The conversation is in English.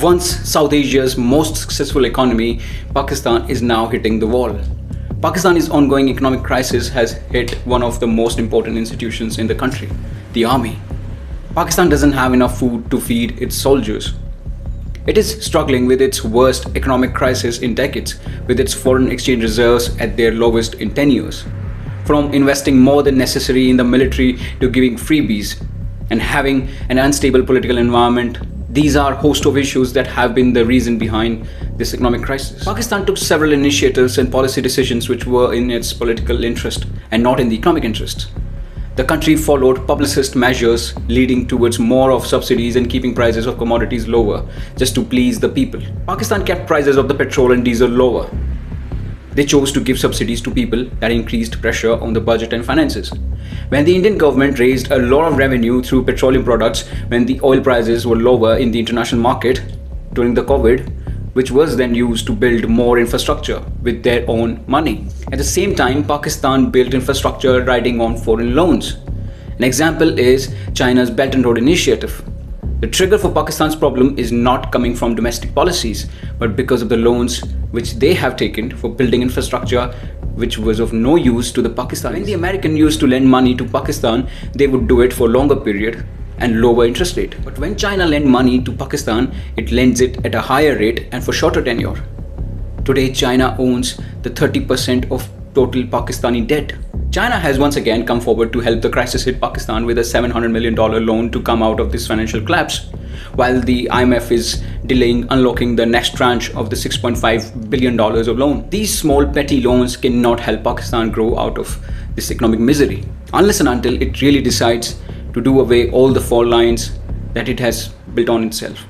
Once South Asia's most successful economy, Pakistan is now hitting the wall. Pakistan's ongoing economic crisis has hit one of the most important institutions in the country, the army. Pakistan doesn't have enough food to feed its soldiers. It is struggling with its worst economic crisis in decades, with its foreign exchange reserves at their lowest in 10 years. From investing more than necessary in the military to giving freebies and having an unstable political environment, these are a host of issues that have been the reason behind this economic crisis. Pakistan took several initiatives and policy decisions which were in its political interest and not in the economic interest. The country followed publicist measures leading towards more of subsidies and keeping prices of commodities lower just to please the people. Pakistan kept prices of the petrol and diesel lower. They chose to give subsidies to people that increased pressure on the budget and finances. When the Indian government raised a lot of revenue through petroleum products when the oil prices were lower in the international market during the COVID, which was then used to build more infrastructure with their own money. At the same time, Pakistan built infrastructure riding on foreign loans. An example is China's Belt and Road Initiative. The trigger for Pakistan's problem is not coming from domestic policies, but because of the loans which they have taken for building infrastructure which was of no use to the Pakistanis. When the American used to lend money to Pakistan, they would do it for a longer period and lower interest rate. But when China lent money to Pakistan, it lends it at a higher rate and for shorter tenure. Today, China owns the 30% of total Pakistani debt. China has once again come forward to help the crisis hit Pakistan with a $700 million loan to come out of this financial collapse, while the IMF is delaying unlocking the next tranche of the $6.5 billion of loan. These small petty loans cannot help Pakistan grow out of this economic misery, unless and until it really decides to do away all the fault lines that it has built on itself.